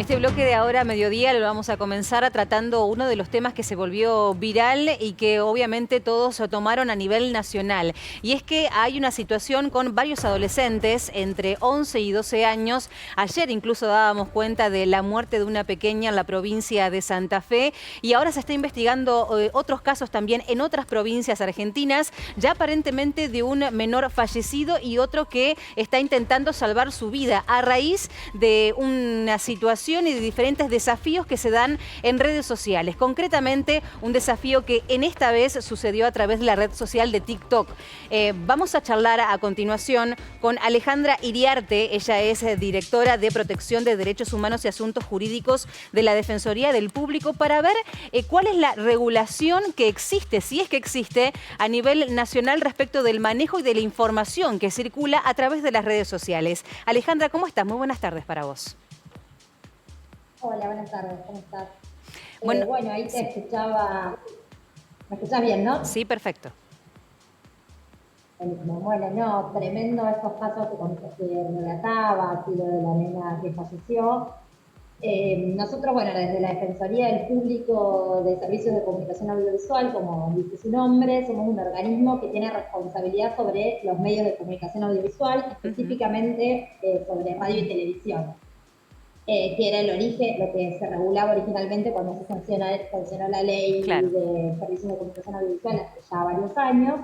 Este bloque de ahora a mediodía lo vamos a comenzar tratando uno de los temas que se volvió viral y que obviamente todos tomaron a nivel nacional. Y es que hay una situación con varios adolescentes entre 11 y 12 años. Ayer incluso dábamos cuenta de la muerte de una pequeña en la provincia de Santa Fe y ahora se está investigando otros casos también en otras provincias argentinas, ya aparentemente de un menor fallecido y otro que está intentando salvar su vida a raíz de una situación y de diferentes desafíos que se dan en redes sociales. Concretamente, un desafío que en esta vez sucedió a través de la red social de TikTok. Vamos a charlar a continuación con Alejandra Iriarte. Ella es directora de Protección de Derechos Humanos y Asuntos Jurídicos de la Defensoría del Público para ver cuál es la regulación que existe, si es que existe, a nivel nacional respecto del manejo y de la información que circula a través de las redes sociales. Alejandra, ¿cómo estás? Muy buenas tardes para vos. Hola, buenas tardes, ¿cómo estás? Bueno, Bueno, ahí te sí. escuchaba, ¿me escuchás bien, no? Sí, perfecto. Bueno, no, tremendo estos casos que relataba, así lo de la nena que falleció. Nosotros, bueno, desde la Defensoría del Público de Servicios de Comunicación Audiovisual, como dice su nombre, somos un organismo que tiene responsabilidad sobre los medios de comunicación audiovisual, específicamente sobre radio y televisión. Que era el origen, lo que se regulaba originalmente cuando se sancionó la ley Claro. de servicios de comunicación audiovisual hace ya varios años,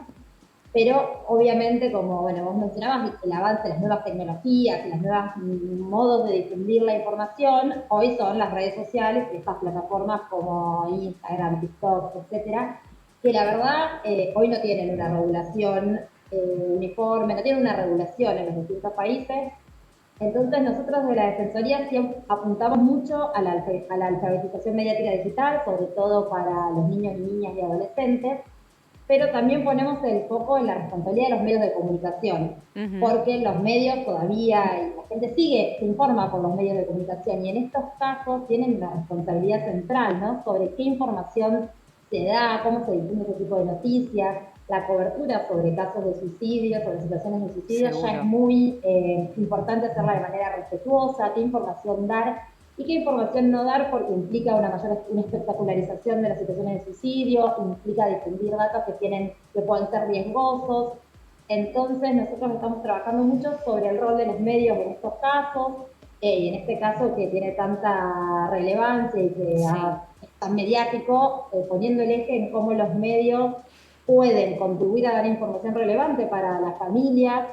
pero obviamente, como bueno, vos mencionabas, el avance de las nuevas tecnologías y los nuevos modos de difundir la información, hoy son las redes sociales, estas plataformas como Instagram, TikTok, etcétera, que la verdad hoy no tienen una regulación uniforme, no tienen una regulación en los distintos países. Entonces nosotros de la Defensoría siempre apuntamos mucho a la alfabetización mediática digital, sobre todo para los niños, niñas y adolescentes, pero también ponemos el foco en la responsabilidad de los medios de comunicación, porque los medios todavía, y la gente se informa por los medios de comunicación, y en estos casos tienen una responsabilidad central, ¿no? Sobre qué información se da, cómo se difunde ese tipo de noticias, la cobertura sobre casos de suicidio, sobre situaciones de suicidio. Seguro. Ya es muy importante hacerla de manera respetuosa, qué información dar y qué información no dar, porque implica una espectacularización de las situaciones de suicidio, implica difundir datos que pueden ser riesgosos. Entonces nosotros estamos trabajando mucho sobre el rol de los medios en estos casos, y en este caso que tiene tanta relevancia y que es tan mediático, poniendo el eje en cómo los medios pueden contribuir a dar información relevante para las familias,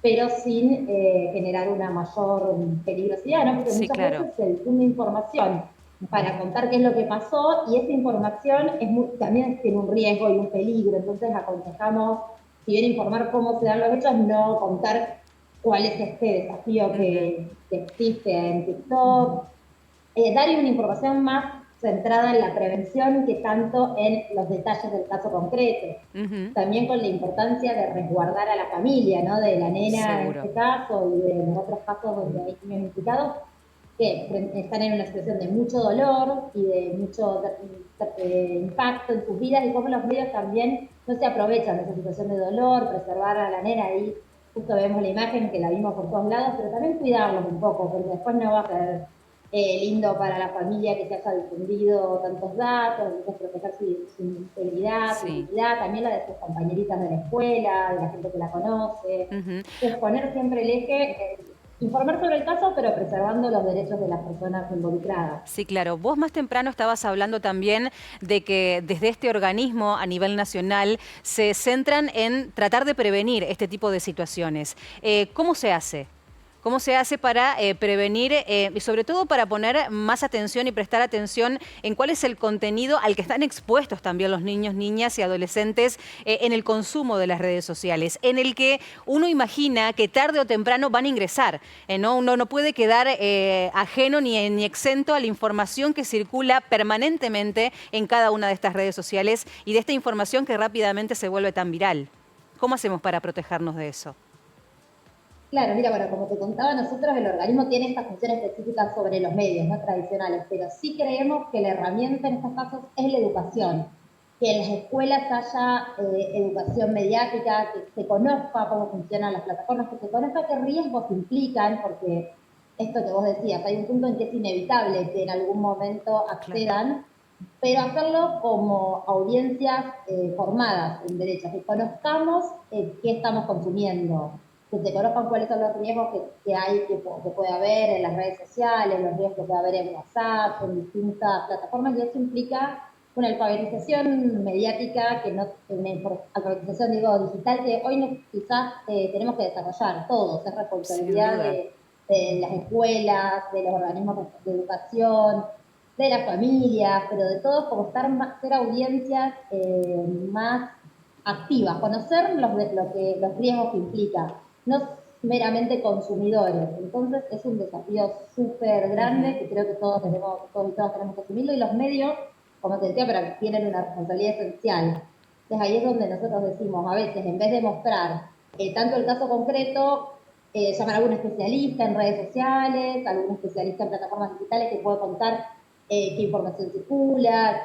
pero sin generar una mayor peligrosidad, ¿no? Porque muchas veces se difunde información para contar qué es lo que pasó y esa información también tiene un riesgo y un peligro. Entonces aconsejamos, si bien informar cómo se dan los hechos, no contar cuál es este desafío que existe en TikTok. Dar una información más centrada en la prevención que tanto en los detalles del caso concreto. También con la importancia de resguardar a la familia, ¿no? De la nena en este caso y de los otros casos donde hay niños implicados que están en una situación de mucho dolor y de mucho impacto en sus vidas, y cómo los medios también no se aprovechan de esa situación de dolor, preservar a la nena ahí. Justo vemos la imagen que la vimos por todos lados, pero también cuidarlos un poco, porque después no va a ser lindo para la familia que se haya difundido tantos datos, entonces proteger su integridad, su dignidad, también la de sus compañeritas de la escuela, de la gente que la conoce. Entonces poner siempre el eje, informar sobre el caso, pero preservando los derechos de las personas involucradas. Sí, claro. Vos más temprano estabas hablando también de que desde este organismo a nivel nacional se centran en tratar de prevenir este tipo de situaciones. ¿Cómo se hace? ¿Cómo se hace para prevenir y sobre todo para poner más atención y prestar atención en cuál es el contenido al que están expuestos también los niños, niñas y adolescentes en el consumo de las redes sociales, en el que uno imagina que tarde o temprano van a ingresar, ¿no? Uno no puede quedar ajeno ni exento a la información que circula permanentemente en cada una de estas redes sociales y de esta información que rápidamente se vuelve tan viral? ¿Cómo hacemos para protegernos de eso? Claro, mira, bueno, como te contaba, nosotros el organismo tiene estas funciones específicas sobre los medios no tradicionales, pero sí creemos que la herramienta en estos casos es la educación, que en las escuelas haya educación mediática, que se conozca cómo funcionan las plataformas, que se conozca qué riesgos implican, porque esto que vos decías, hay un punto en que es inevitable que en algún momento accedan, pero hacerlo como audiencias formadas en derecho, que conozcamos qué estamos consumiendo, que se conozcan cuáles son los riesgos que hay, que puede haber en las redes sociales, los riesgos que puede haber en WhatsApp, en distintas plataformas, y eso implica una alfabetización mediática, que no, una alfabetización digital, que hoy quizás tenemos que desarrollar todos, es responsabilidad de las escuelas, de los organismos de educación, de las familias, pero de todos, como ser audiencias más activas, conocer los riesgos que implica, no meramente consumidores. Entonces es un desafío súper grande que creo que todos tenemos que asumirlo, y los medios, como te decía, pero tienen una responsabilidad esencial. Entonces ahí es donde nosotros decimos, a veces, en vez de mostrar tanto el caso concreto, llamar a algún especialista en redes sociales, algún especialista en plataformas digitales que pueda contar qué información circula,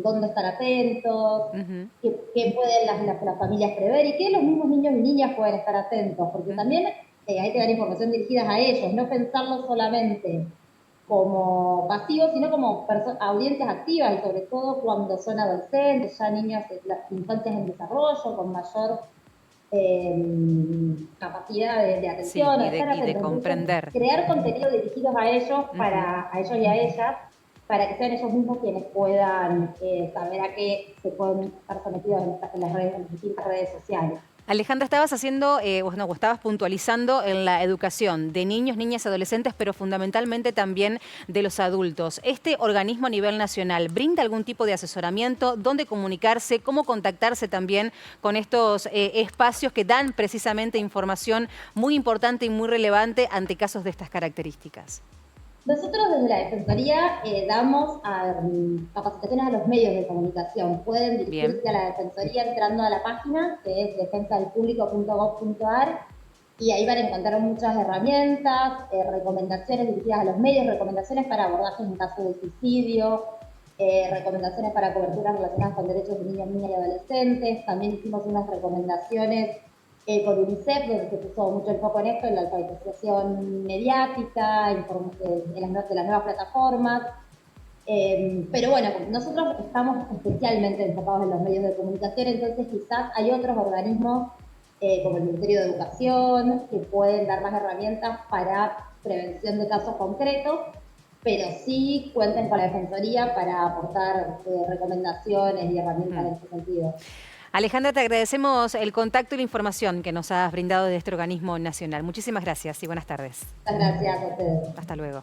dónde estar atentos, qué pueden las familias prever y qué los mismos niños y niñas pueden estar atentos, porque también hay que dar información dirigida a ellos, no pensarlo solamente como pasivos, sino como audiencias activas, y sobre todo cuando son adolescentes, ya niños, infancias en desarrollo, con mayor capacidad de atención, Sí, de estar y de atentos. comprender. Entonces, crear contenido dirigidos a ellos, a ellos y a ellas, para que sean ellos mismos quienes puedan saber a qué se pueden estar sometidos en las distintas redes sociales. Alejandra, estabas haciendo, o estabas puntualizando en la educación de niños, niñas y adolescentes, pero fundamentalmente también de los adultos. ¿Este organismo a nivel nacional brinda algún tipo de asesoramiento? ¿Dónde comunicarse? ¿Cómo contactarse también con estos espacios que dan precisamente información muy importante y muy relevante ante casos de estas características? Nosotros desde la Defensoría damos capacitaciones a los medios de comunicación. Pueden dirigirse a la Defensoría entrando a la página, que es defensadelpublico.gov.ar, y ahí van a encontrar muchas herramientas, recomendaciones dirigidas a los medios, recomendaciones para abordajes en caso de suicidio, recomendaciones para coberturas relacionadas con derechos de niños, niñas y adolescentes. También hicimos unas recomendaciones con UNICEF, donde se puso mucho el foco en esto, en la alfabetización mediática, de las nuevas plataformas. Pero bueno, nosotros estamos especialmente enfocados en los medios de comunicación, entonces quizás hay otros organismos como el Ministerio de Educación que pueden dar más herramientas para prevención de casos concretos, pero sí cuenten con la Defensoría para aportar recomendaciones y herramientas en este sentido. Alejandra, te agradecemos el contacto y la información que nos has brindado de este organismo nacional. Muchísimas gracias y buenas tardes. Muchas gracias a ustedes. Hasta luego.